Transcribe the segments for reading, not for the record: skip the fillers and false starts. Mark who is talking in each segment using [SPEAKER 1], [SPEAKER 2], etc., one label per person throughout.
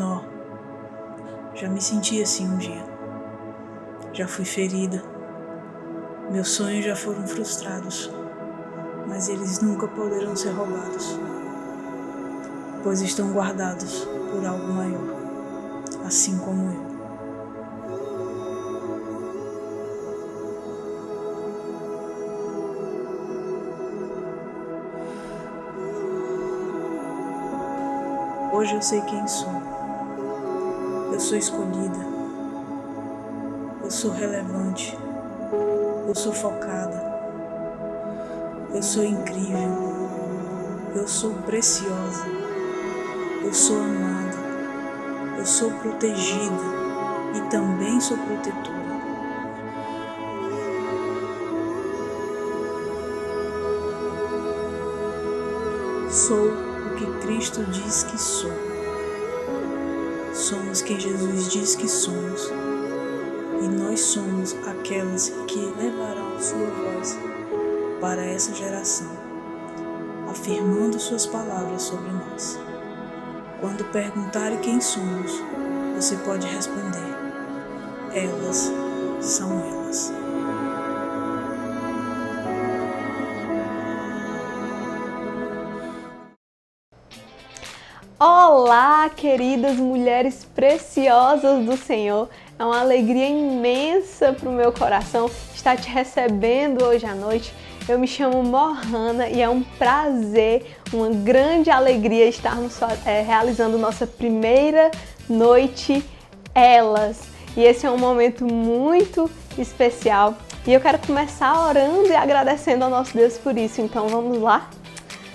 [SPEAKER 1] menor. Já me senti assim um dia. Já fui ferida. Meus sonhos já foram frustrados, mas eles nunca poderão ser roubados, pois estão guardados por algo maior, assim como eu. Hoje eu sei quem sou. Eu sou escolhida. Eu sou relevante. Eu sou focada. Eu sou incrível. Eu sou preciosa. Eu sou amada. Eu sou protegida e também sou protetora. Sou o que Cristo diz que sou. Somos quem Jesus diz que somos. E nós somos aquelas que levarão sua voz para essa geração, afirmando suas palavras sobre nós. Quando perguntarem quem somos, você pode responder: elas são elas.
[SPEAKER 2] Olá, queridas mulheres preciosas do Senhor. É uma alegria imensa para o meu coração estar te recebendo hoje à noite. Eu me chamo Mohana e é um prazer, uma grande alegria estarmos realizando nossa primeira noite Elas. E esse é um momento muito especial e eu quero começar orando e agradecendo ao nosso Deus por isso. Então vamos lá?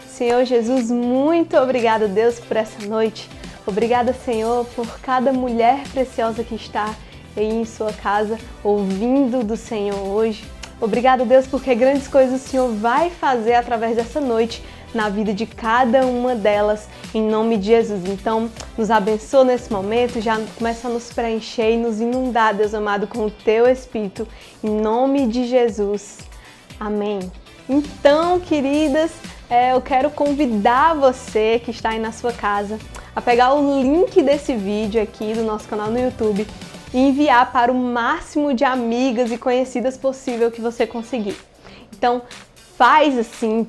[SPEAKER 2] Senhor Jesus, muito obrigada, Deus, por essa noite. Obrigada, Senhor, por cada mulher preciosa que está aí em sua casa, ouvindo do Senhor hoje. Obrigada, Deus, porque grandes coisas o Senhor vai fazer através dessa noite na vida de cada uma delas, em nome de Jesus. Então, nos abençoa nesse momento, já começa a nos preencher e nos inundar, Deus amado, com o Teu Espírito, em nome de Jesus. Amém. Então, queridas, eu quero convidar você que está aí na sua casa a pegar o link desse vídeo aqui do nosso canal no YouTube e enviar para o máximo de amigas e conhecidas possível que você conseguir. Então, faz assim,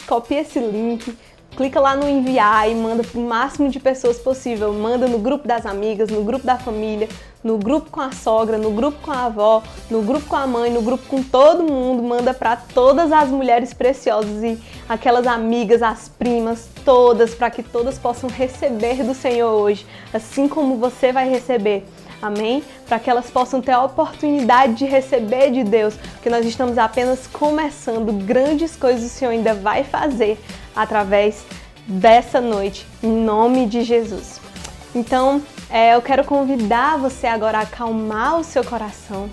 [SPEAKER 2] copia esse link, clica lá no enviar e manda para o máximo de pessoas possível. Manda no grupo das amigas, no grupo da família, no grupo com a sogra, no grupo com a avó, no grupo com a mãe, no grupo com todo mundo. Manda para todas as mulheres preciosas e aquelas amigas, as primas, todas, para que todas possam receber do Senhor hoje, assim como você vai receber. Amém? Para que elas possam ter a oportunidade de receber de Deus, porque nós estamos apenas começando. Grandes coisas o Senhor ainda vai fazer através dessa noite, em nome de Jesus. Então, eu quero convidar você agora a acalmar o seu coração,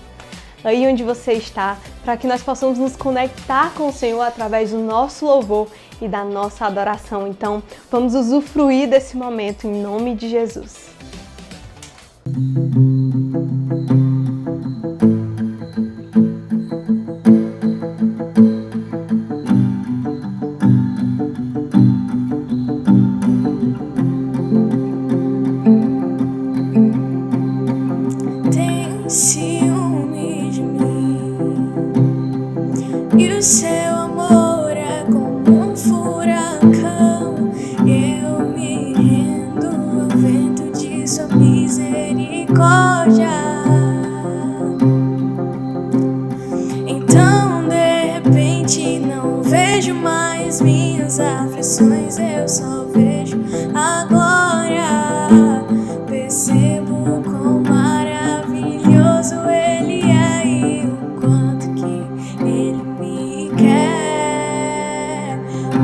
[SPEAKER 2] aí onde você está, para que nós possamos nos conectar com o Senhor através do nosso louvor e da nossa adoração. Então, vamos usufruir desse momento, em nome de Jesus.
[SPEAKER 1] Tem ciúme de mim e o seu amor é como um furacão. Eu me rendo ao vento de sua misericórdia. Então de repente não vejo mais minhas aflições, eu só vejo a glória. Percebo quão maravilhoso Ele é e o quanto que Ele me quer.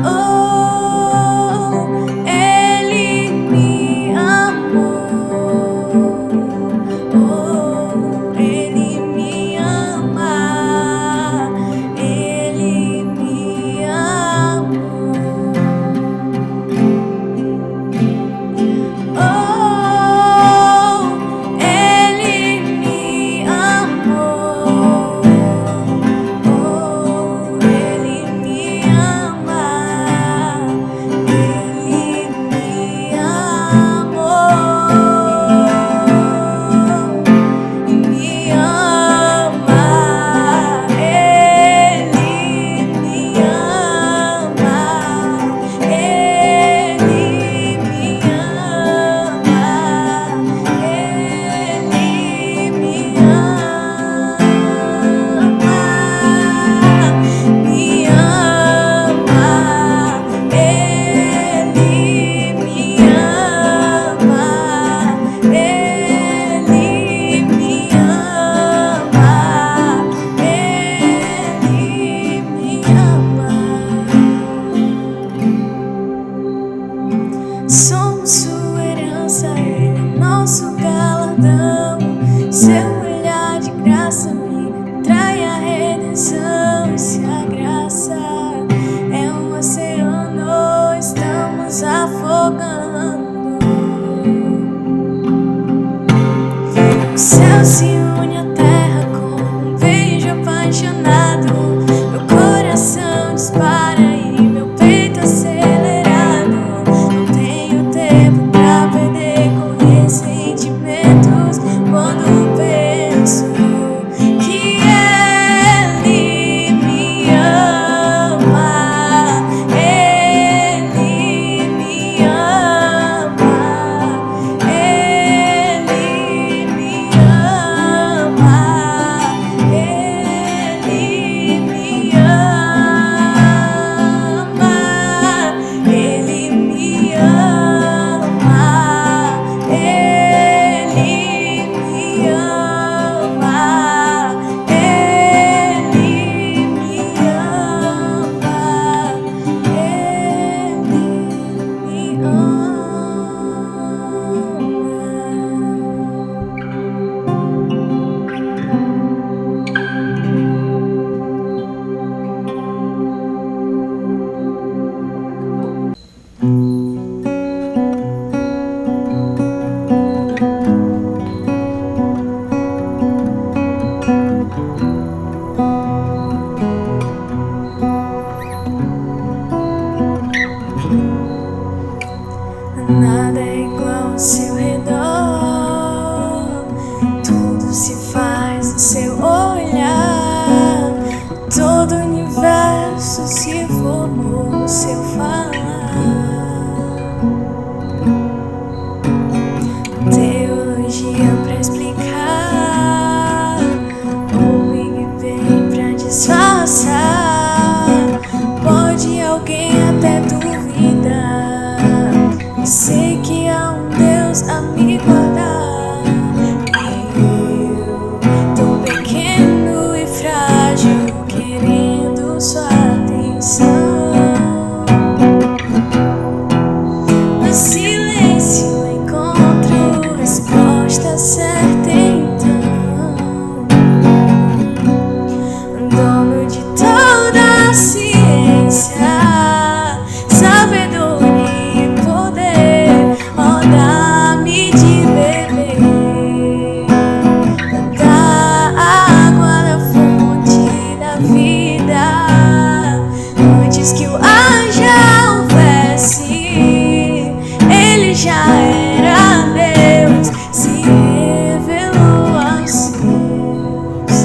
[SPEAKER 1] Oh, Ele me amou. Oh, Ele me ama. Ele me amou. bênção e se a graça é um oceano, estamos afogando. O céu se une à terra com um beijo apaixonado. Meu coração dispara e meu peito acelerado. Não tenho tempo pra perder com ressentimentos quando penso que Ele me ama. Ele me ama. Ele me ama. Ele me ama. Ele me ama. Ele me ama. Ele me ama. Ele me Nada é igual ao seu redor, tudo se faz no seu olhar, todo o universo se formou no seu falar. Teologia pra explicar, o Big Bang pra disfarçar, pode alguém até duvidar. Sei que há um Deus a me guardar. Eu, tão pequeno e frágil, querendo sua atenção. No silêncio encontro resposta certa então. Dono de toda a ciência, sabedoria, dá-me de beber da água da fonte da vida. Antes que o haja houvesse, Ele já era Deus, se revelou aos seus.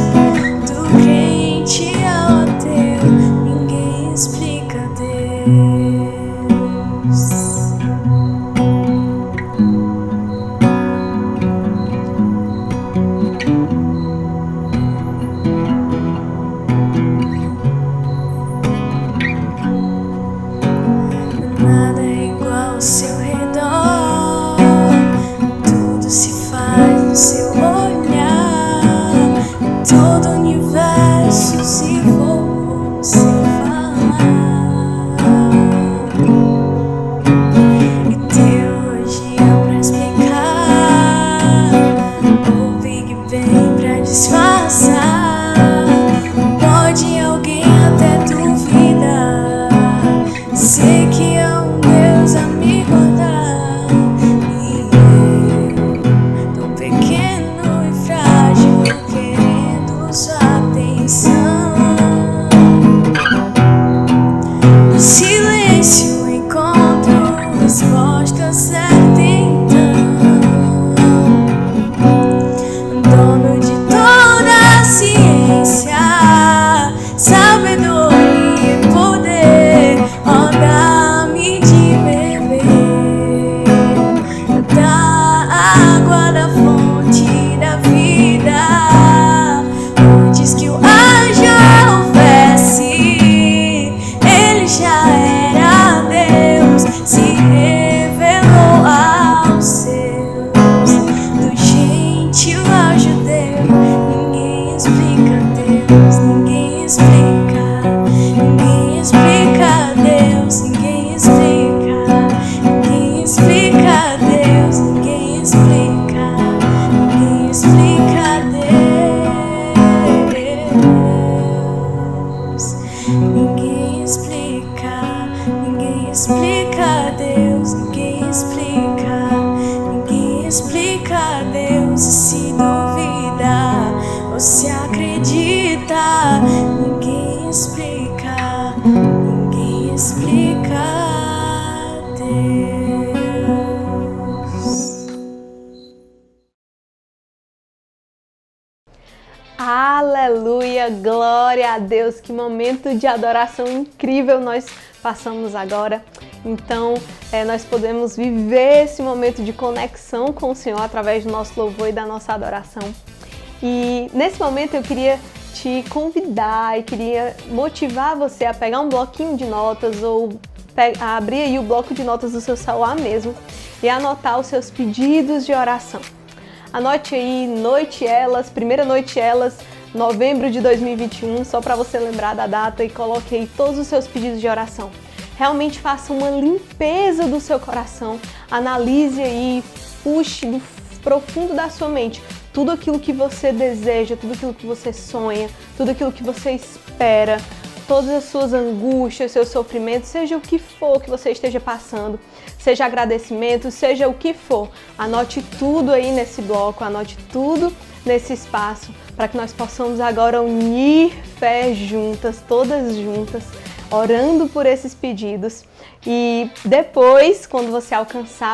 [SPEAKER 1] Do crente ao ateu, ninguém explica
[SPEAKER 2] glória a Deus, que momento de adoração incrível nós passamos agora. Então, nós podemos viver esse momento de conexão com o Senhor através do nosso louvor e da nossa adoração. E nesse momento eu queria te convidar e queria motivar você a pegar um bloquinho de notas ou a abrir aí o bloco de notas do seu celular mesmo e anotar os seus pedidos de oração. Anote aí Noite Elas, primeira Noite Elas, novembro de 2021, só para você lembrar da data, e coloque aí todos os seus pedidos de oração. Realmente faça uma limpeza do seu coração, analise aí, puxe do profundo da sua mente tudo aquilo que você deseja, tudo aquilo que você sonha, tudo aquilo que você espera, todas as suas angústias, seus sofrimentos, seja o que for que você esteja passando, seja agradecimento, seja o que for. Anote tudo aí nesse bloco, anote tudo nesse espaço, para que nós possamos agora unir fé juntas, todas juntas, orando por esses pedidos. E depois, quando você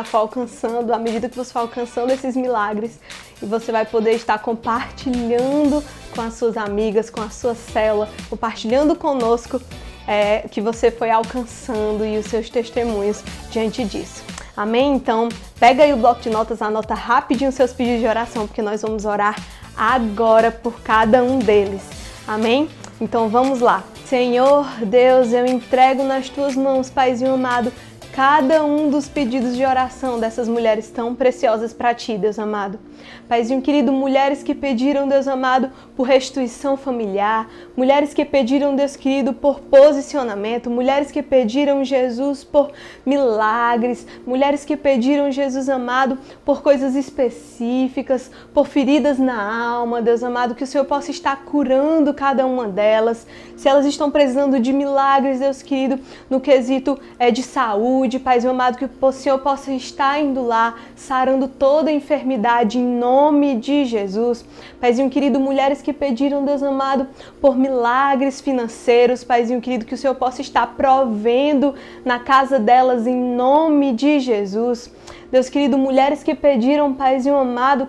[SPEAKER 2] for alcançando, à medida que você for alcançando esses milagres, e você vai poder estar compartilhando com as suas amigas, com a sua célula, compartilhando conosco que você foi alcançando e os seus testemunhos diante disso. Amém? Então, pega aí o bloco de notas, anota rapidinho os seus pedidos de oração, porque nós vamos orar agora por cada um deles. Amém? Então vamos lá. Senhor Deus, eu entrego nas tuas mãos, Paizinho amado, cada um dos pedidos de oração dessas mulheres tão preciosas para ti, Deus amado. Paizinho querido, mulheres que pediram, Deus amado, por restituição familiar, mulheres que pediram, Deus querido, por posicionamento, mulheres que pediram, Jesus, por milagres, mulheres que pediram, Jesus amado, por coisas específicas, por feridas na alma, Deus amado, que o Senhor possa estar curando cada uma delas. Se elas estão precisando de milagres, Deus querido, no quesito de saúde, Paizinho amado, que o Senhor possa estar indo lá, sarando toda a enfermidade em nome de Jesus. Paizinho querido, mulheres que pediram, Deus amado, por milagres financeiros, Paizinho querido, que o Senhor possa estar provendo na casa delas em nome de Jesus. Deus querido, mulheres que pediram, Paizinho amado,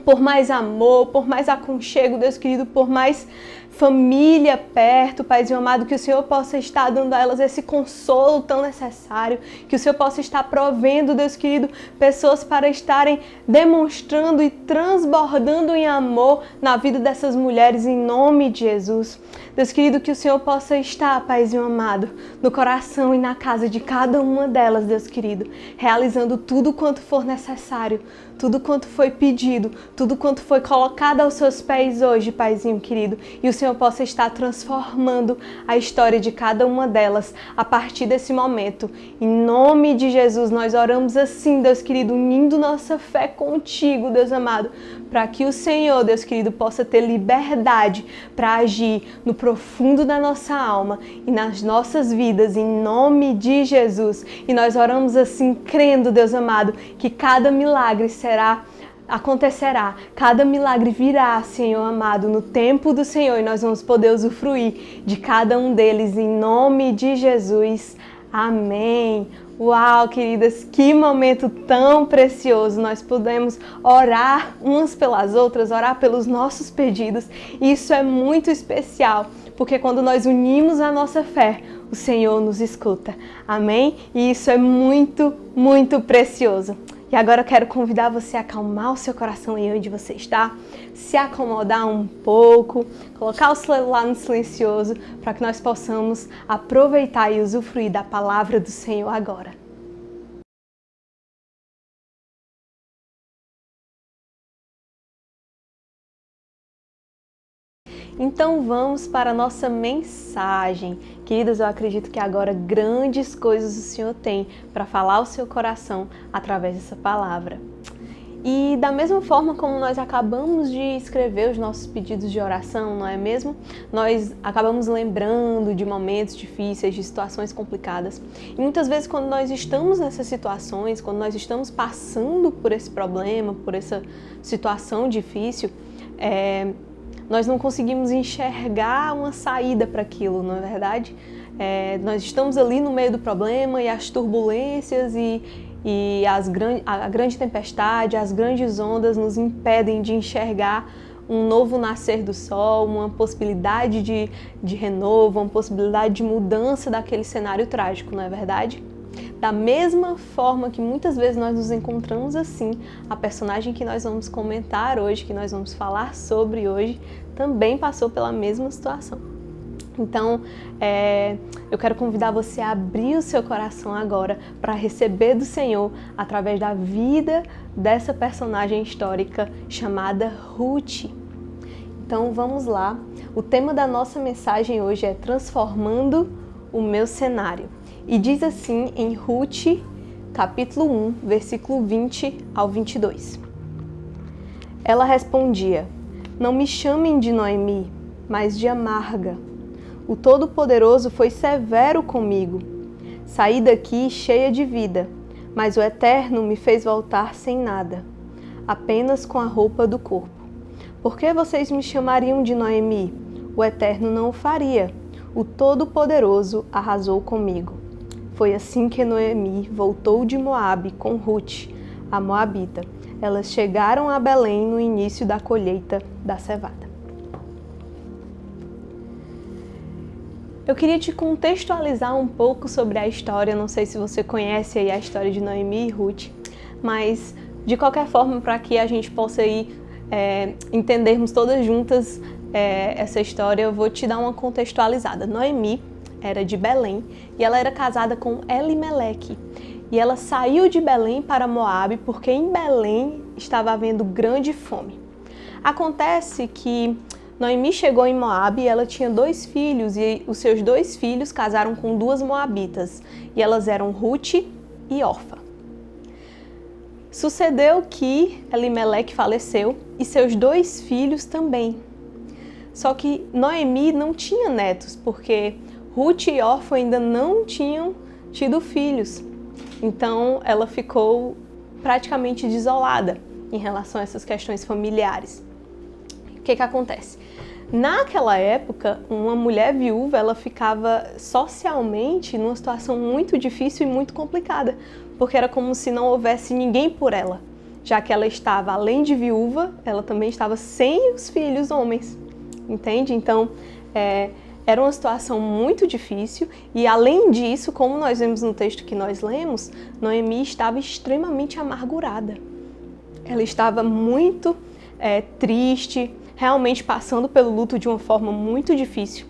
[SPEAKER 2] por mais amor, por mais aconchego, Deus querido, por mais família perto, Paizinho amado, que o Senhor possa estar dando a elas esse consolo tão necessário, que o Senhor possa estar provendo, Deus querido, pessoas para estarem demonstrando e transbordando em amor na vida dessas mulheres em nome de Jesus. Deus querido, que o Senhor possa estar, Paizinho amado, no coração e na casa de cada uma delas, Deus querido, realizando tudo quanto for necessário, tudo quanto foi pedido, tudo quanto foi colocado aos seus pés hoje, Paizinho querido, e o Senhor possa estar transformando a história de cada uma delas a partir desse momento. Em nome de Jesus, nós oramos assim, Deus querido, unindo nossa fé contigo, Deus amado, para que o Senhor, Deus querido, possa ter liberdade para agir no profundo da nossa alma e nas nossas vidas, em nome de Jesus. E nós oramos assim, crendo, Deus amado, que cada milagre acontecerá, cada milagre virá, Senhor amado, no tempo do Senhor, e nós vamos poder usufruir de cada um deles, em nome de Jesus. Amém. Uau, queridas, que momento tão precioso! Nós podemos orar umas pelas outras, orar pelos nossos pedidos. Isso é muito especial, porque quando nós unimos a nossa fé, o Senhor nos escuta. Amém? E isso é muito, muito precioso. E agora eu quero convidar você a acalmar o seu coração aí onde você está, se acomodar um pouco, colocar o celular no silencioso, para que nós possamos aproveitar e usufruir da palavra do Senhor agora. Então vamos para a nossa mensagem. Queridas, eu acredito que agora grandes coisas o Senhor tem para falar ao seu coração através dessa palavra. E da mesma forma como nós acabamos de escrever os nossos pedidos de oração, não é mesmo? Nós acabamos lembrando de momentos difíceis, de situações complicadas. E muitas vezes quando nós estamos nessas situações, quando nós estamos passando por esse problema, por essa situação difícil, nós não conseguimos enxergar uma saída para aquilo, não é verdade? Nós estamos ali no meio do problema e as turbulências e a grande tempestade, as grandes ondas nos impedem de enxergar um novo nascer do sol, uma possibilidade de renovo, uma possibilidade de mudança daquele cenário trágico, não é verdade? Da mesma forma que muitas vezes nós nos encontramos assim, a personagem que nós vamos comentar hoje, que nós vamos falar sobre hoje, também passou pela mesma situação. Então, eu quero convidar você a abrir o seu coração agora para receber do Senhor através da vida dessa personagem histórica chamada Ruth. Então, vamos lá. O tema da nossa mensagem hoje é Transformando o Meu Cenário. E diz assim em Ruth, capítulo 1, versículo 20 ao 22. Ela respondia: Não me chamem de Noemi, mas de amarga. O Todo-Poderoso foi severo comigo. Saí daqui cheia de vida, mas o Eterno me fez voltar sem nada, apenas com a roupa do corpo. Por que vocês me chamariam de Noemi? O Eterno não o faria. O Todo-Poderoso arrasou comigo. Foi assim que Noemi voltou de Moabe com Ruth, a moabita. Elas chegaram a Belém no início da colheita da cevada. Eu queria te contextualizar um pouco sobre a história. Não sei se você conhece aí a história de Noemi e Ruth, mas de qualquer forma, para que a gente possa ir entendermos todas juntas essa história, eu vou te dar uma contextualizada. Noemi era de Belém e ela era casada com Elimeleque. E ela saiu de Belém para Moabe porque em Belém estava havendo grande fome. Acontece que Noemi chegou em Moabe e ela tinha 2 filhos e os seus 2 filhos casaram com 2 moabitas e elas eram Ruth e Orfa. Sucedeu que Elimeleque faleceu e seus 2 filhos também. Só que Noemi não tinha netos porque Ruth e Orfa ainda não tinham tido filhos. Então ela ficou praticamente desolada em relação a essas questões familiares. O que acontece? Naquela época, uma mulher viúva, ela ficava socialmente numa situação muito difícil e muito complicada, porque era como se não houvesse ninguém por ela, já que ela estava, além de viúva, ela também estava sem os filhos homens, entende? Então, era uma situação muito difícil e, além disso, como nós vemos no texto que nós lemos, Noemi estava extremamente amargurada. Ela estava muito triste, realmente passando pelo luto de uma forma muito difícil,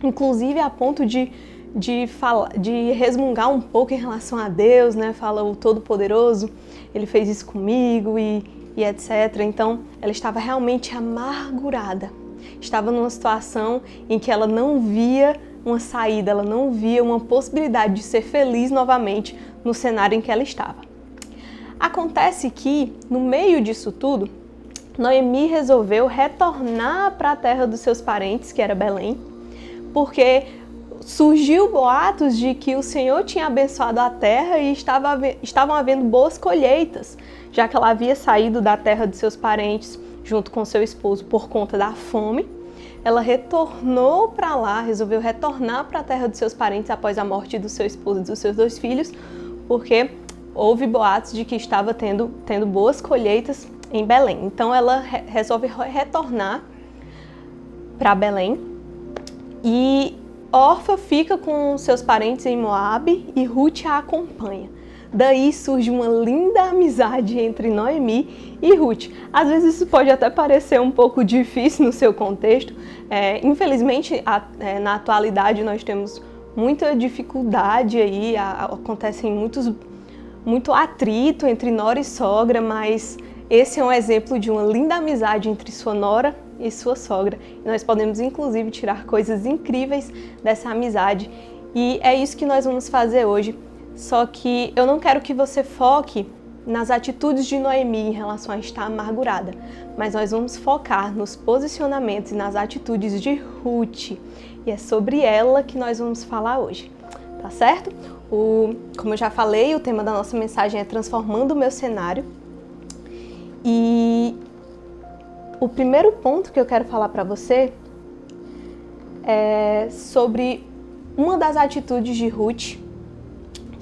[SPEAKER 2] inclusive a ponto de resmungar um pouco em relação a Deus, né? Fala o Todo-Poderoso, Ele fez isso comigo e etc. Então, ela estava realmente amargurada. Estava numa situação em que ela não via uma saída, ela não via uma possibilidade de ser feliz novamente no cenário em que ela estava. Acontece que, no meio disso tudo, Noemi resolveu retornar para a terra dos seus parentes, que era Belém, porque surgiu boatos de que o Senhor tinha abençoado a terra e estavam havendo boas colheitas, já que ela havia saído da terra de seus parentes junto com seu esposo por conta da fome. Ela retornou para lá, resolveu retornar para a terra dos seus parentes após a morte do seu esposo e dos seus 2 filhos, porque houve boatos de que estava tendo boas colheitas em Belém. Então ela resolve retornar para Belém e Orfa fica com seus parentes em Moabe e Ruth a acompanha. Daí surge uma linda amizade entre Noemi e Ruth. Às vezes isso pode até parecer um pouco difícil no seu contexto. Infelizmente, na atualidade nós temos muita dificuldade aí, acontecem muito atrito entre nora e sogra, mas esse é um exemplo de uma linda amizade entre sua nora e sua sogra. E nós podemos inclusive tirar coisas incríveis dessa amizade. E é isso que nós vamos fazer hoje. Só que eu não quero que você foque nas atitudes de Noemi em relação a estar amargurada, mas nós vamos focar nos posicionamentos e nas atitudes de Ruth. E é sobre ela que nós vamos falar hoje, tá certo? Como eu já falei, o tema da nossa mensagem é Transformando o Meu Cenário. E o primeiro ponto que eu quero falar para você é sobre uma das atitudes de Ruth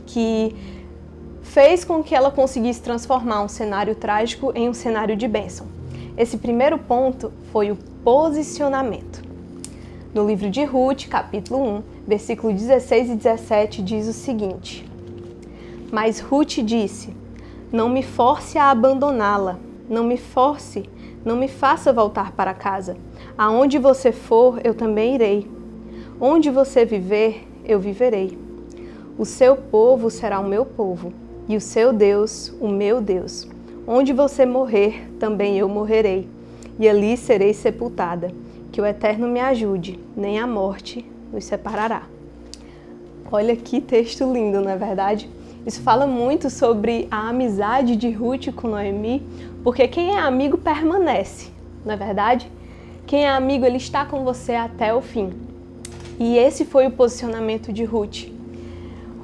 [SPEAKER 2] que fez com que ela conseguisse transformar um cenário trágico em um cenário de bênção. Esse primeiro ponto foi o posicionamento. No livro de Ruth, capítulo 1, versículo 16 e 17, diz o seguinte: Mas Ruth disse: Não me force a abandoná-la, não me faça voltar para casa. Aonde você for, eu também irei. Onde você viver, eu viverei. O seu povo será o meu povo, e o seu Deus, o meu Deus. Onde você morrer, também eu morrerei, e ali serei sepultada. Que o Eterno me ajude, nem a morte nos separará. Olha que texto lindo, não é verdade? Isso fala muito sobre a amizade de Ruth com Noemi, porque quem é amigo permanece, não é verdade? Quem é amigo, ele está com você até o fim. E esse foi o posicionamento de Ruth.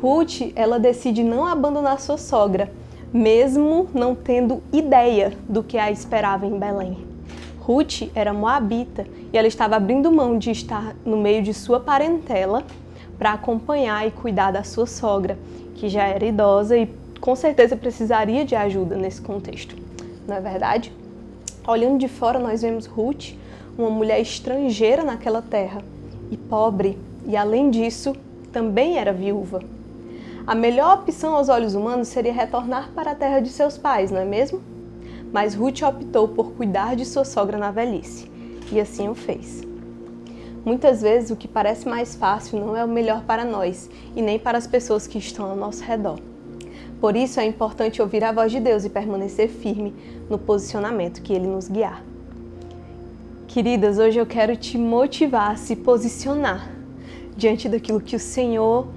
[SPEAKER 2] Ruth, ela decide não abandonar sua sogra, mesmo não tendo ideia do que a esperava em Belém. Ruth era moabita e ela estava abrindo mão de estar no meio de sua parentela para acompanhar e cuidar da sua sogra, que já era idosa e com certeza precisaria de ajuda nesse contexto, não é verdade? Olhando de fora, nós vemos Ruth, uma mulher estrangeira naquela terra e pobre, e além disso, também era viúva. A melhor opção aos olhos humanos seria retornar para a terra de seus pais, não é mesmo? Mas Ruth optou por cuidar de sua sogra na velhice, e assim o fez. Muitas vezes o que parece mais fácil não é o melhor para nós e nem para as pessoas que estão ao nosso redor. Por isso é importante ouvir a voz de Deus e permanecer firme no posicionamento que Ele nos guiar. Queridas, hoje eu quero te motivar a se posicionar diante daquilo que o Senhor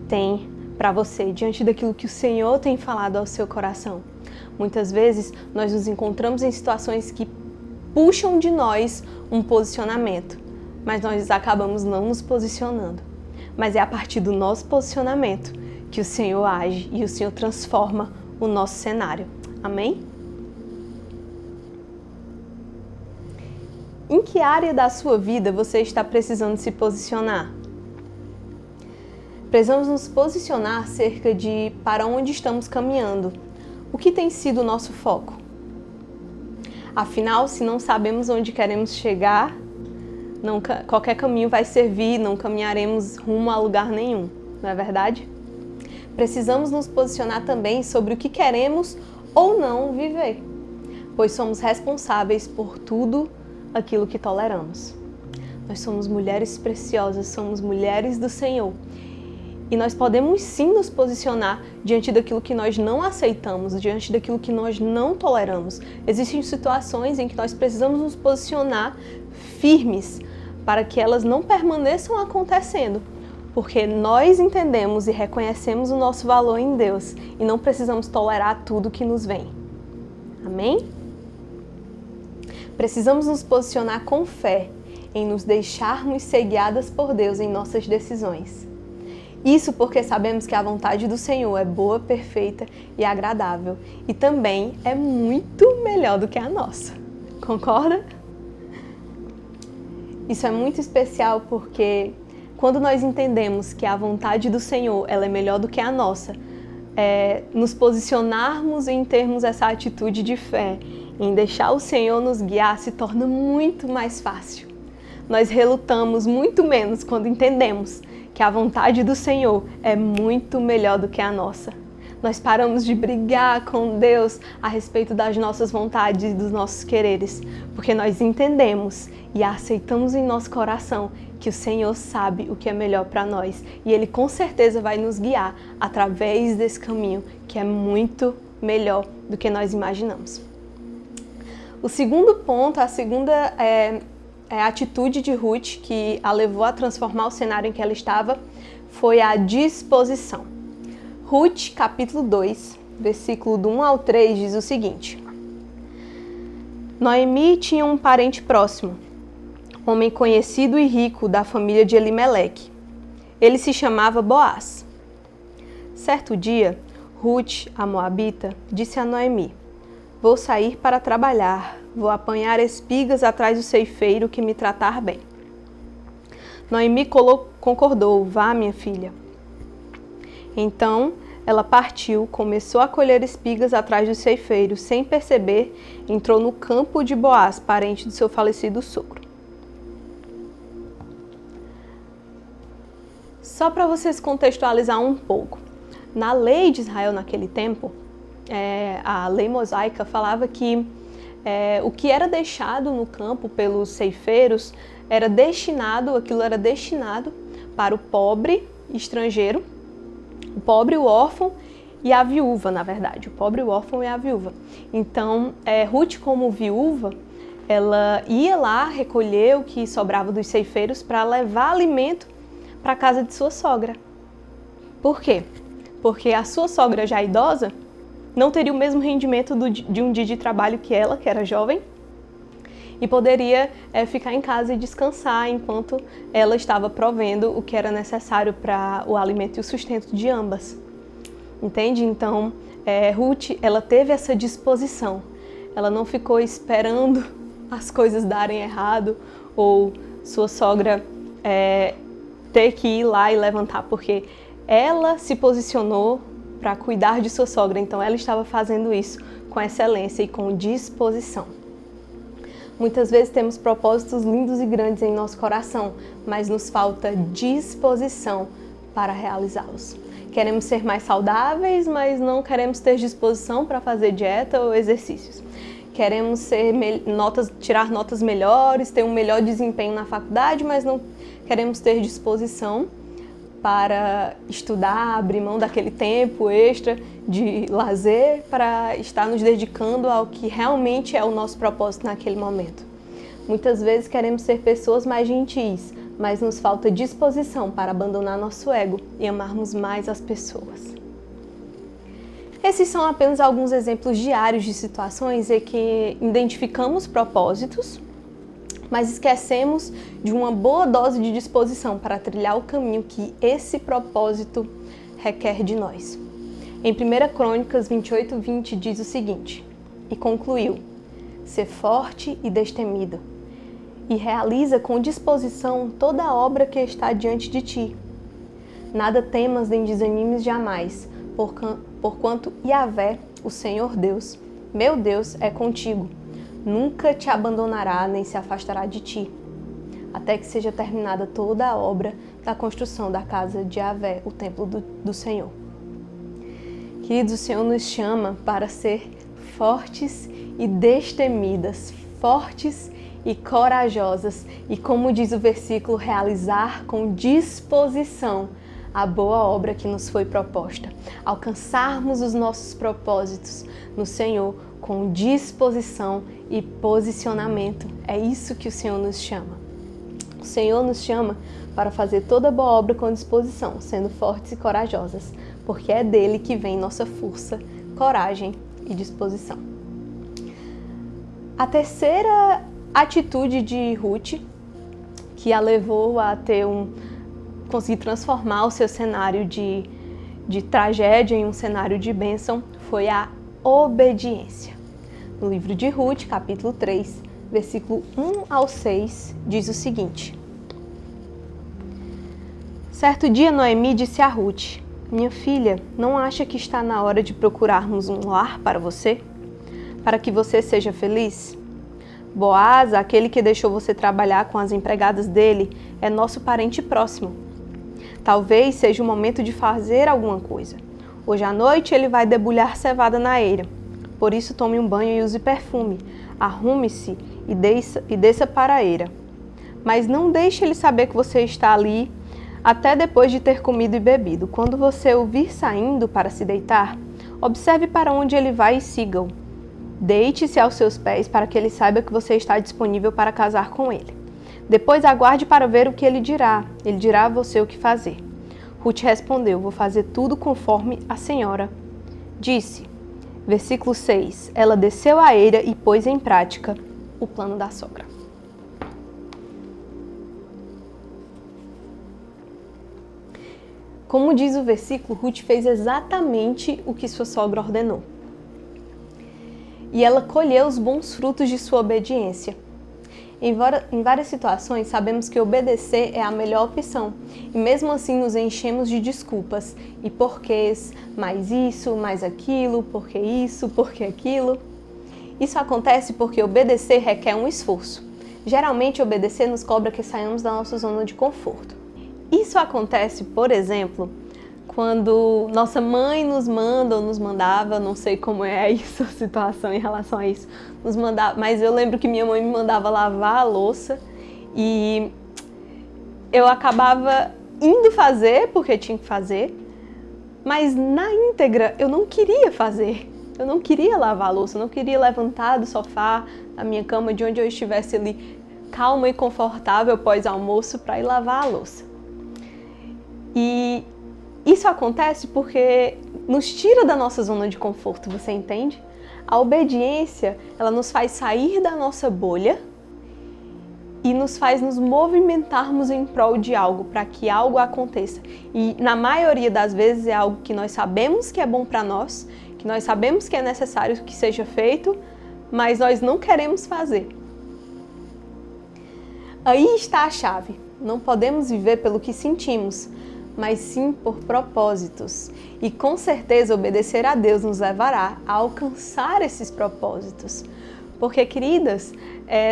[SPEAKER 2] tem para você, diante daquilo que o Senhor tem falado ao seu coração. Muitas vezes nós nos encontramos em situações que puxam de nós um posicionamento, mas nós acabamos não nos posicionando. Mas é a partir do nosso posicionamento que o Senhor age e o Senhor transforma o nosso cenário. Amém? Em que área da sua vida você está precisando se posicionar? Precisamos nos posicionar acerca de para onde estamos caminhando. O que tem sido o nosso foco? Afinal, se não sabemos onde queremos chegar, qualquer caminho vai servir, não caminharemos rumo a lugar nenhum, não é verdade? Precisamos nos posicionar também sobre o que queremos ou não viver, pois somos responsáveis por tudo aquilo que toleramos. Nós somos mulheres preciosas, somos mulheres do Senhor. E nós podemos sim nos posicionar diante daquilo que nós não aceitamos, diante daquilo que nós não toleramos. Existem situações em que nós precisamos nos posicionar firmes para que elas não permaneçam acontecendo, porque nós entendemos e reconhecemos o nosso valor em Deus e não precisamos tolerar tudo que nos vem. Amém? Precisamos nos posicionar com fé em nos deixarmos ser guiadas por Deus em nossas decisões. Isso porque sabemos que a vontade do Senhor é boa, perfeita e agradável e também é muito melhor do que a nossa. Concorda? Isso é muito especial porque quando nós entendemos que a vontade do Senhor ela é melhor do que a nossa, nos posicionarmos em termos essa atitude de fé, em deixar o Senhor nos guiar, se torna muito mais fácil. Nós relutamos muito menos quando entendemos que a vontade do Senhor é muito melhor do que a nossa. Nós paramos de brigar com Deus a respeito das nossas vontades e dos nossos quereres, porque nós entendemos e aceitamos em nosso coração que o Senhor sabe o que é melhor para nós e Ele com certeza vai nos guiar através desse caminho que é muito melhor do que nós imaginamos. O segundo ponto, a segunda a atitude de Ruth que a levou a transformar o cenário em que ela estava foi a disposição. Ruth, capítulo 2, versículo do 1 ao 3, diz o seguinte: Noemi tinha um parente próximo, homem conhecido e rico da família de Elimeleque. Ele se chamava Boaz. Certo dia, Ruth, a moabita, disse a Noemi: Vou sair para trabalhar, vou apanhar espigas atrás do ceifeiro que me tratar bem. Noemi concordou: Vá, minha filha. Então, ela partiu, começou a colher espigas atrás dos ceifeiros, sem perceber, entrou no campo de Boaz, parente do seu falecido sogro. Só para vocês contextualizar um pouco, na lei de Israel naquele tempo, a lei mosaica falava que o que era deixado no campo pelos ceifeiros aquilo era destinado para o pobre estrangeiro, o pobre, o órfão e a viúva, na verdade, o pobre, o órfão e a viúva. Então, Ruth, como viúva, ela ia lá recolher o que sobrava dos ceifeiros para levar alimento para a casa de sua sogra. Por quê? Porque a sua sogra, já idosa, não teria o mesmo rendimento de um dia de trabalho que ela, que era jovem, e poderia ficar em casa e descansar enquanto ela estava provendo o que era necessário para o alimento e o sustento de ambas. Entende? Então, Ruth, ela teve essa disposição. Ela não ficou esperando as coisas darem errado ou sua sogra ter que ir lá e levantar, porque ela se posicionou para cuidar de sua sogra, então ela estava fazendo isso com excelência e com disposição. Muitas vezes temos propósitos lindos e grandes em nosso coração, mas nos falta disposição para realizá-los. Queremos ser mais saudáveis, mas não queremos ter disposição para fazer dieta ou exercícios. Queremos tirar notas melhores, ter um melhor desempenho na faculdade, mas não queremos ter disposição para estudar, abrir mão daquele tempo extra de lazer para estar nos dedicando ao que realmente é o nosso propósito naquele momento. Muitas vezes queremos ser pessoas mais gentis, mas nos falta disposição para abandonar nosso ego e amarmos mais as pessoas. Esses são apenas alguns exemplos diários de situações em que identificamos propósitos, mas esquecemos de uma boa dose de disposição para trilhar o caminho que esse propósito requer de nós. Em 1 Crônicas 28:20 diz o seguinte: e concluiu: ser forte e destemido, e realiza com disposição toda a obra que está diante de ti. Nada temas nem desanimes jamais, porquanto Yahvé, o Senhor Deus, meu Deus, é contigo. Nunca te abandonará nem se afastará de ti, até que seja terminada toda a obra da construção da casa de Yahvé, o templo do Senhor. Queridos, o Senhor nos chama para ser fortes e destemidas, fortes e corajosas, e como diz o versículo, realizar com disposição a boa obra que nos foi proposta, alcançarmos os nossos propósitos no Senhor com disposição e posicionamento. É isso que o Senhor nos chama. O Senhor nos chama para fazer toda boa obra com disposição, sendo fortes e corajosas, porque é dele que vem nossa força, coragem e disposição. A terceira atitude de Ruth, que a levou a conseguir transformar o seu cenário de tragédia em um cenário de bênção, foi a obediência. No livro de Ruth, capítulo 3, versículo 1 ao 6, diz o seguinte: certo dia Noemi disse a Ruth: minha filha, não acha que está na hora de procurarmos um lar para você? Para que você seja feliz? Boaz, aquele que deixou você trabalhar com as empregadas dele, é nosso parente próximo. Talvez seja o momento de fazer alguma coisa. Hoje à noite ele vai debulhar cevada na eira. Por isso tome um banho e use perfume. Arrume-se e desça para a eira. Mas não deixe ele saber que você está ali até depois de ter comido e bebido. Quando você o vir saindo para se deitar, observe para onde ele vai e siga-o. Deite-se aos seus pés para que ele saiba que você está disponível para casar com ele. Depois aguarde para ver o que ele dirá. Ele dirá a você o que fazer. Ruth respondeu: vou fazer tudo conforme a senhora disse. Versículo 6. Ela desceu a eira e pôs em prática o plano da sogra. Como diz o versículo, Ruth fez exatamente o que sua sogra ordenou. E ela colheu os bons frutos de sua obediência. Em várias situações, sabemos que obedecer é a melhor opção e mesmo assim nos enchemos de desculpas e porquês, mais isso, mais aquilo, porque isso, porque aquilo. Isso acontece porque obedecer requer um esforço. Geralmente, obedecer nos cobra que saiamos da nossa zona de conforto. Isso acontece, por exemplo, quando nossa mãe nos manda ou nos mandava, não sei como é isso, a situação em relação a isso, nos mandava, mas eu lembro que minha mãe me mandava lavar a louça e eu acabava indo fazer porque tinha que fazer, mas na íntegra eu não queria fazer. Eu não queria lavar a louça, eu não queria levantar do sofá, da minha cama, de onde eu estivesse ali calma e confortável pós-almoço para ir lavar a louça. E isso acontece porque nos tira da nossa zona de conforto, você entende? A obediência, ela nos faz sair da nossa bolha e nos faz nos movimentarmos em prol de algo, para que algo aconteça. E na maioria das vezes é algo que nós sabemos que é bom para nós, que nós sabemos que é necessário que seja feito, mas nós não queremos fazer. Aí está a chave. Não podemos viver pelo que sentimos, mas sim por propósitos. E com certeza obedecer a Deus nos levará a alcançar esses propósitos. Porque, queridas,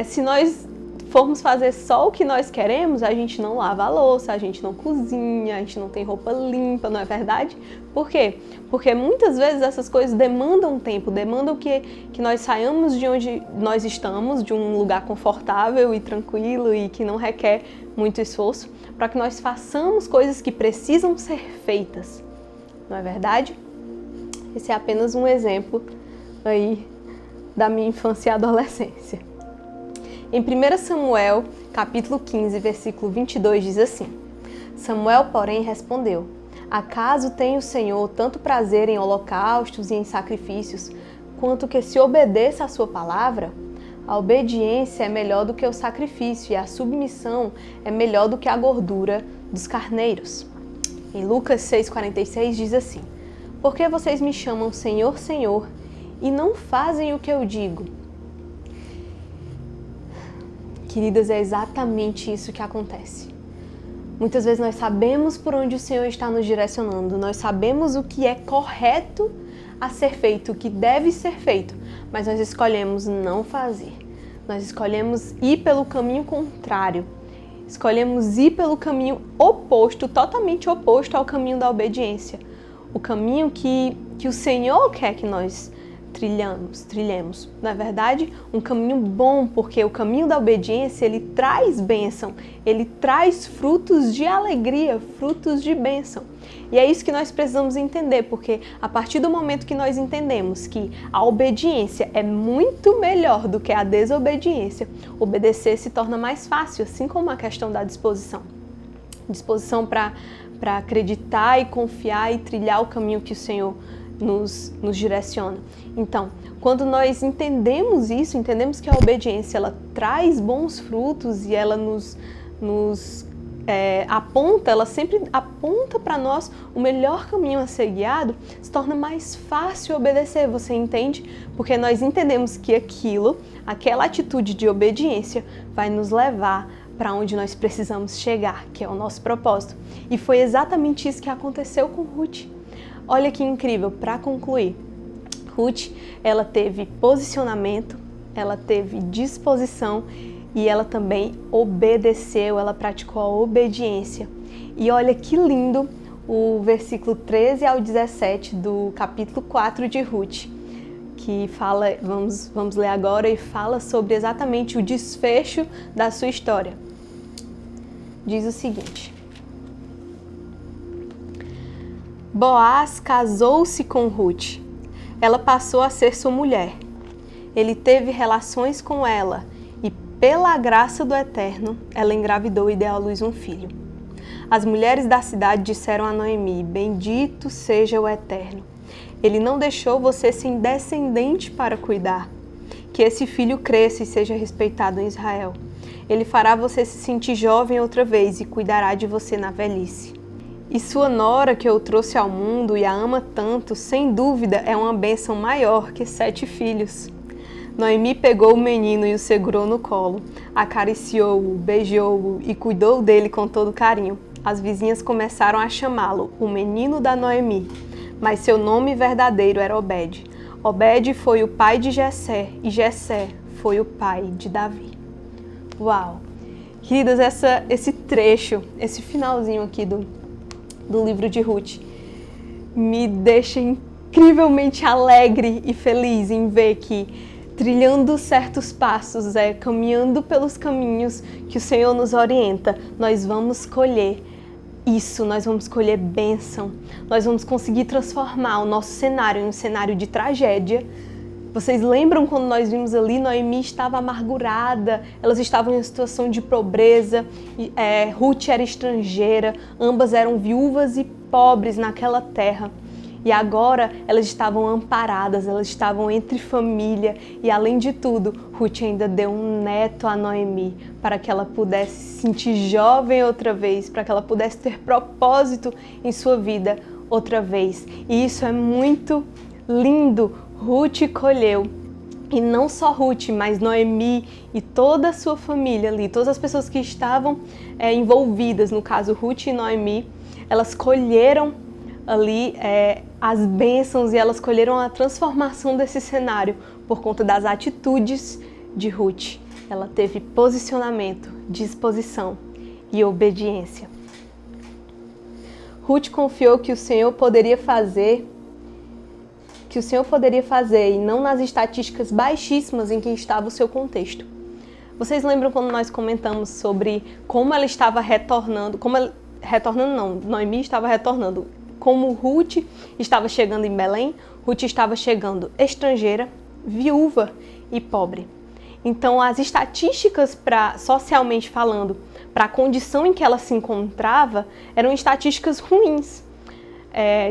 [SPEAKER 2] se nós formos fazer só o que nós queremos, a gente não lava a louça, a gente não cozinha, a gente não tem roupa limpa, não é verdade? Por quê? Porque muitas vezes essas coisas demandam tempo, demandam que nós saiamos de onde nós estamos, de um lugar confortável e tranquilo e que não requer muito esforço, para que nós façamos coisas que precisam ser feitas, não é verdade? Esse é apenas um exemplo aí da minha infância e adolescência. Em 1 Samuel, capítulo 15, versículo 22, diz assim: Samuel, porém, respondeu: Acaso tem o Senhor tanto prazer em holocaustos e em sacrifícios, quanto que se obedeça à sua palavra? A obediência é melhor do que o sacrifício e a submissão é melhor do que a gordura dos carneiros. Em Lucas 6,46 diz assim: Por que vocês me chamam Senhor, Senhor, e não fazem o que eu digo? Queridas, é exatamente isso que acontece. Muitas vezes nós sabemos por onde o Senhor está nos direcionando, nós sabemos o que é correto a ser feito, o que deve ser feito, mas nós escolhemos não fazer. Nós escolhemos ir pelo caminho contrário, escolhemos ir pelo caminho oposto, totalmente oposto ao caminho da obediência, o caminho que o Senhor quer que nós trilhemos. Na verdade, um caminho bom, porque o caminho da obediência, ele traz bênção, ele traz frutos de alegria, frutos de bênção. E é isso que nós precisamos entender, porque a partir do momento que nós entendemos que a obediência é muito melhor do que a desobediência, obedecer se torna mais fácil, assim como a questão da disposição. Disposição para acreditar e confiar e trilhar o caminho que o Senhor nos direciona. Então, quando nós entendemos isso, entendemos que a obediência ela traz bons frutos e ela ela sempre aponta para nós o melhor caminho a ser guiado, se torna mais fácil obedecer, você entende? Porque nós entendemos que aquela atitude de obediência vai nos levar para onde nós precisamos chegar, que é o nosso propósito. E foi exatamente isso que aconteceu com Ruth. Olha que incrível, para concluir, Ruth, ela teve posicionamento, ela teve disposição e ela também obedeceu, ela praticou a obediência. E olha que lindo o versículo 13 ao 17 do capítulo 4 de Ruth, que fala, vamos ler agora, e fala sobre exatamente o desfecho da sua história. Diz o seguinte: Boaz casou-se com Ruth. Ela passou a ser sua mulher. Ele teve relações com ela e, pela graça do Eterno, ela engravidou e deu à luz um filho. As mulheres da cidade disseram a Noemi: Bendito seja o Eterno. Ele não deixou você sem descendente para cuidar. Que esse filho cresça e seja respeitado em Israel. Ele fará você se sentir jovem outra vez e cuidará de você na velhice. E sua nora, que eu trouxe ao mundo e a ama tanto, sem dúvida é uma bênção maior que 7 filhos. Noemi pegou o menino e o segurou no colo, acariciou-o, beijou-o e cuidou dele com todo carinho. As vizinhas começaram a chamá-lo o menino da Noemi, mas seu nome verdadeiro era Obed. Obed foi o pai de Jessé e Jessé foi o pai de Davi. Uau! Queridas, esse trecho, esse finalzinho aqui do livro de Ruth me deixa incrivelmente alegre e feliz em ver que trilhando certos passos, caminhando pelos caminhos que o Senhor nos orienta, nós vamos colher isso, nós vamos colher bênção, nós vamos conseguir transformar o nosso cenário em um cenário de tragédia. Vocês lembram quando nós vimos ali, Noemi estava amargurada, elas estavam em uma situação de pobreza, Ruth era estrangeira, ambas eram viúvas e pobres naquela terra. E agora elas estavam amparadas, elas estavam entre família e, além de tudo, Ruth ainda deu um neto a Noemi para que ela pudesse se sentir jovem outra vez, para que ela pudesse ter propósito em sua vida outra vez. E isso é muito lindo. Ruth colheu, e não só Ruth, mas Noemi e toda a sua família ali, todas as pessoas que estavam envolvidas, no caso Ruth e Noemi, elas colheram ali as bênçãos e elas colheram a transformação desse cenário por conta das atitudes de Ruth. Ela teve posicionamento, disposição e obediência. Ruth confiou que o Senhor poderia fazer e não nas estatísticas baixíssimas em que estava o seu contexto. Vocês lembram quando nós comentamos sobre como ela estava retornando, Noemi estava retornando, como Ruth estava chegando em Belém? Ruth estava chegando estrangeira, viúva e pobre. Então, as estatísticas, socialmente falando, para a condição em que ela se encontrava, eram estatísticas ruins.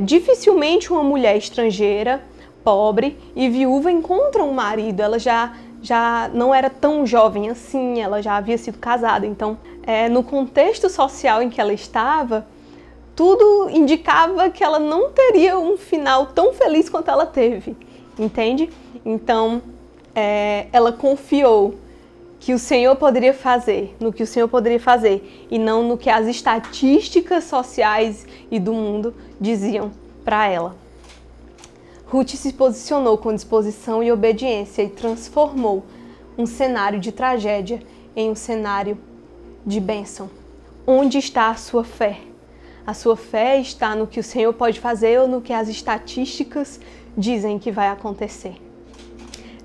[SPEAKER 2] Dificilmente uma mulher estrangeira, pobre e viúva encontra um marido. Ela já não era tão jovem assim, ela já havia sido casada. Então, no contexto social em que ela estava, tudo indicava que ela não teria um final tão feliz quanto ela teve, entende? Então, ela confiou que o Senhor poderia fazer, no que o Senhor poderia fazer, e não no que as estatísticas sociais e do mundo diziam para ela. Ruth se posicionou com disposição e obediência e transformou um cenário de tragédia em um cenário de bênção. Onde está a sua fé? A sua fé está no que o Senhor pode fazer ou no que as estatísticas dizem que vai acontecer?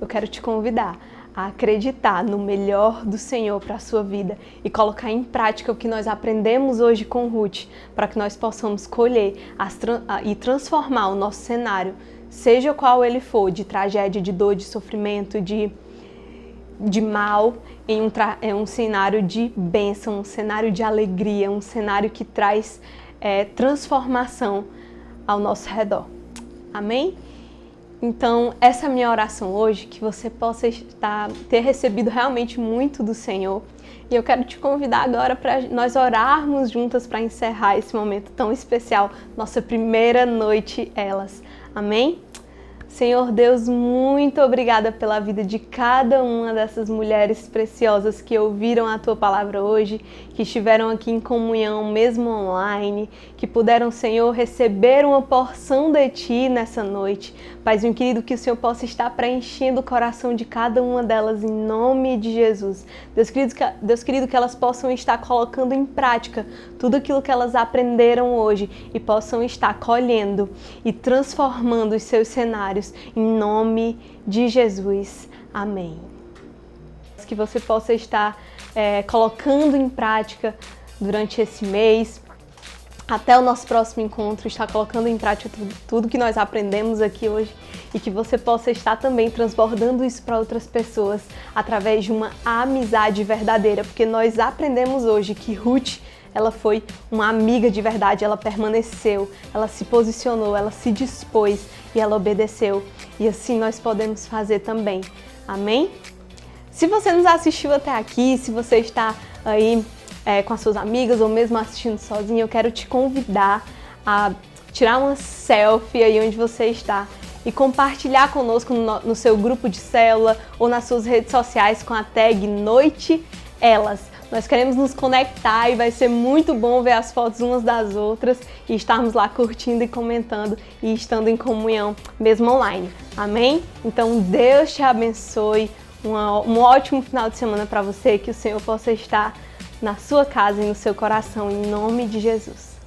[SPEAKER 2] Eu quero te convidar a acreditar no melhor do Senhor para a sua vida e colocar em prática o que nós aprendemos hoje com Ruth, para que nós possamos colher e transformar o nosso cenário, seja qual ele for, de tragédia, de dor, de sofrimento, de mal, em um cenário de bênção, um cenário de alegria, um cenário que traz transformação ao nosso redor. Amém? Então, essa é a minha oração hoje, que você possa ter recebido realmente muito do Senhor. E eu quero te convidar agora para nós orarmos juntas para encerrar esse momento tão especial, nossa primeira noite elas. Amém? Senhor Deus, muito obrigada pela vida de cada uma dessas mulheres preciosas que ouviram a Tua palavra hoje, que estiveram aqui em comunhão, mesmo online, que puderam, Senhor, receber uma porção de Ti nessa noite. Paizinho querido, que o Senhor possa estar preenchendo o coração de cada uma delas em nome de Jesus. Deus querido, que elas possam estar colocando em prática tudo aquilo que elas aprenderam hoje e possam estar colhendo e transformando os seus cenários em nome de Jesus. Amém. Que você possa estar colocando em prática durante esse mês, até o nosso próximo encontro, estar colocando em prática tudo que nós aprendemos aqui hoje e que você possa estar também transbordando isso para outras pessoas através de uma amizade verdadeira, porque nós aprendemos hoje que Ruth, ela foi uma amiga de verdade, ela permaneceu, ela se posicionou, ela se dispôs e ela obedeceu. E assim nós podemos fazer também. Amém? Se você nos assistiu até aqui, se você está aí com as suas amigas ou mesmo assistindo sozinho, eu quero te convidar a tirar uma selfie aí onde você está e compartilhar conosco no seu grupo de célula ou nas suas redes sociais com a tag Noite Elas. Nós queremos nos conectar e vai ser muito bom ver as fotos umas das outras e estarmos lá curtindo e comentando e estando em comunhão, mesmo online. Amém? Então Deus te abençoe, um ótimo final de semana para você, que o Senhor possa estar na sua casa e no seu coração, em nome de Jesus.